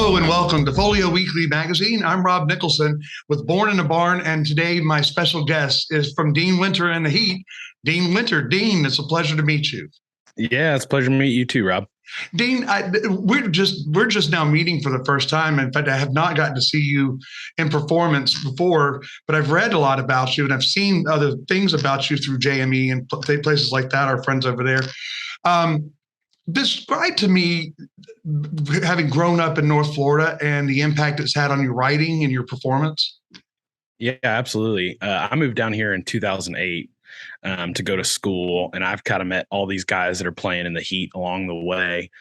Hello and welcome to Folio Weekly Magazine. I'm Rob Nicholson with Born in a Barn, and today my special guest is from Dean Winter and the Heat, Dean Winter. Dean, it's a pleasure to meet you. Yeah, it's a pleasure to meet you too, Rob. Dean, we're just now meeting for the first time. In fact, I have not gotten to see you in performance before, but I've read a lot about you and I've seen other things about you through JME and places like that. Our friends over there. Um, Describe to me, having grown up in North Florida, and the impact it's had on your writing and your performance. Yeah, absolutely. I moved down here in 2008 to go to school, and I've kind of met all these guys that are playing in the Heat along the way.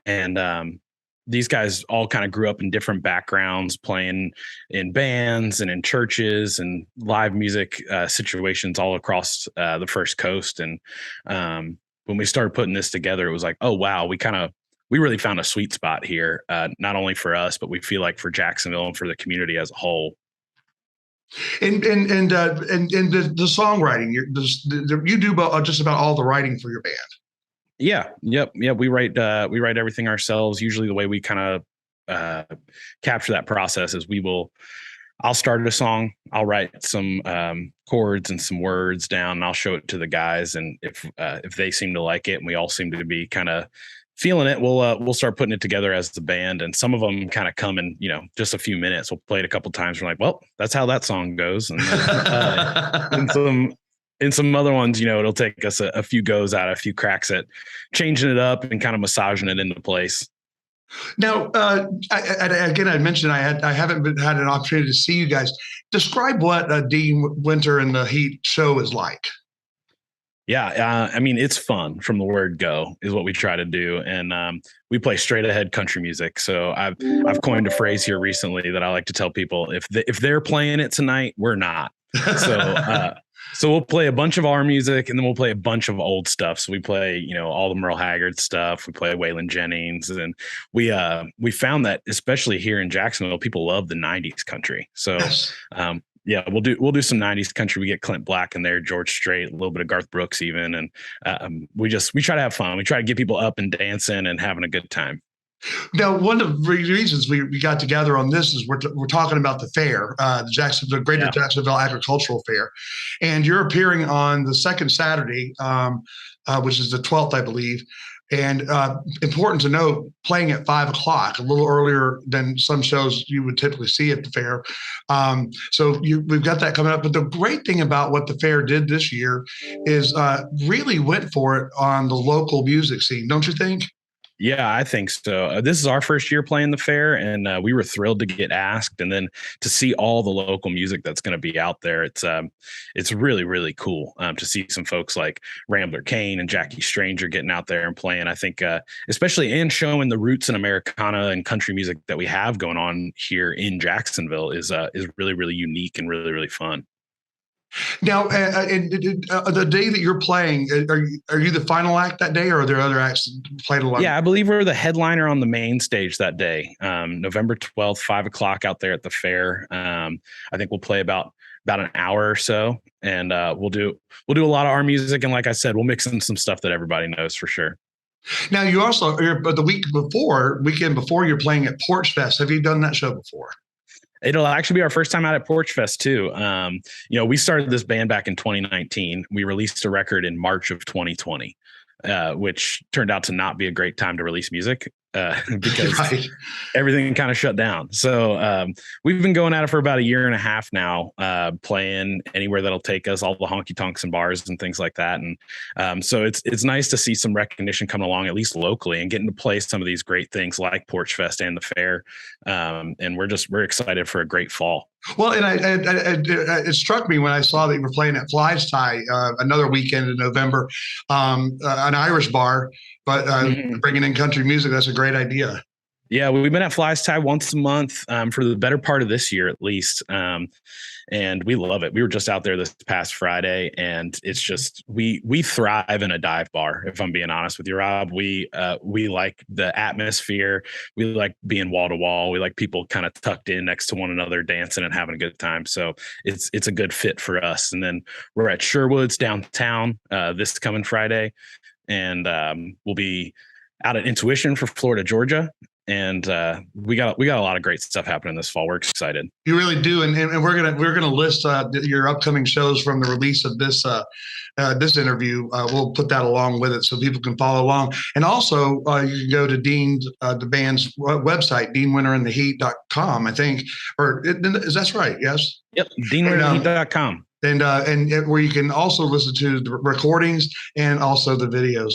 And these guys all kind of grew up in different backgrounds, playing in bands and in churches and live music situations all across the First Coast. And when we started putting this together, it was like, oh, wow, we really found a sweet spot here, not only for us, but we feel like for Jacksonville and for the community as a whole. And the songwriting, you do just about all the writing for your band. Yeah. Yep. We write everything ourselves. Usually the way we kind of capture that process is I'll start a song. I'll write some chords and some words down, and I'll show it to the guys. And if they seem to like it and we all seem to be kind of feeling it, we'll start putting it together as the band. And some of them kind of come in, just a few minutes. We'll play it a couple of times. We're like, well, that's how that song goes. And some other ones, it'll take us a few goes at a few cracks at changing it up and kind of massaging it into place. Now, I mentioned I haven't had an opportunity to see you guys. Describe what Dean Winter and the Heat show is like. Yeah, it's fun from the word go is what we try to do, and we play straight ahead country music. So I've coined a phrase here recently that I like to tell people: if they're playing it tonight, we're not. So we'll play a bunch of our music, and then we'll play a bunch of old stuff. So we play, all the Merle Haggard stuff. We play Waylon Jennings, and we found that especially here in Jacksonville, people love the '90s country. So. Yes. Yeah, we'll do some '90s country. We get Clint Black in there, George Strait, a little bit of Garth Brooks even, and we try to have fun. We try to get people up and dancing and having a good time. Now, one of the reasons we got together on this is we're talking about the fair, the Greater Jacksonville Agricultural Fair, and you're appearing on the second Saturday, which is the 12th, I believe. And important to note, playing at 5:00, a little earlier than some shows you would typically see at the fair. So we've got that coming up. But the great thing about what the fair did this year is really went for it on the local music scene, don't you think? Yeah, I think so. This is our first year playing the fair, and we were thrilled to get asked, and then to see all the local music that's going to be out there. It's really, really cool to see some folks like Rambler Kane and Jackie Stranger getting out there and playing. I think, especially and showing the roots in Americana and country music that we have going on here in Jacksonville is really, really unique and really, really fun. Now, the day that you're playing, are you the final act that day, or are there other acts played along? Yeah, I believe we're the headliner on the main stage that day, November 12th, 5:00 out there at the fair. I think we'll play about an hour or so, and we'll do a lot of our music, and like I said, we'll mix in some stuff that everybody knows for sure. Now, but the weekend before, you're playing at Porch Fest. Have you done that show before? It'll actually be our first time out at Porch Fest too. We started this band back in 2019. We released a record in March of 2020, which turned out to not be a great time to release music because everything kind of shut down. So we've been going at it for about a year and a half now, playing anywhere that'll take us, all the honky tonks and bars and things like that. And so it's nice to see some recognition come along, at least locally, and getting to play some of these great things like Porch Fest and the fair. And we're excited for a great fall. Well, and it struck me when I saw that you were playing at Fly's Tie another weekend in November, an Irish bar, but bringing in country music, that's a great idea. Yeah, we've been at Fly's Tie once a month for the better part of this year, at least. And we love it. We were just out there this past Friday, and it's just we thrive in a dive bar. If I'm being honest with you, Rob, we like the atmosphere. We like being wall to wall. We like people kind of tucked in next to one another, dancing and having a good time. So it's a good fit for us. And then we're at Sherwood's downtown this coming Friday, and we'll be out at Intuition for Florida, Georgia. and we got a lot of great stuff happening this fall. We're excited. You really do, and we're gonna list your upcoming shows from the release of this this interview. We'll put that along with it so people can follow along. And also, you can go to Dean's the band's website, DeanWinterandTheHeat.com, I think, is that right? Yes. Yep, DeanWinterandTheHeat.com. And where you can also listen to the recordings and also the videos.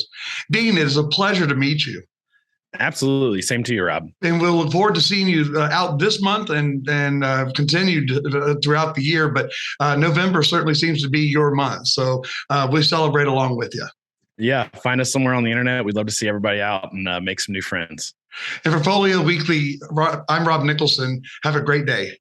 Dean, it is a pleasure to meet you. Absolutely. Same to you, Rob. And we'll look forward to seeing you out this month and continued throughout the year. But November certainly seems to be your month. So we celebrate along with you. Yeah. Find us somewhere on the internet. We'd love to see everybody out and make some new friends. And for Folio Weekly, I'm Rob Nicholson. Have a great day.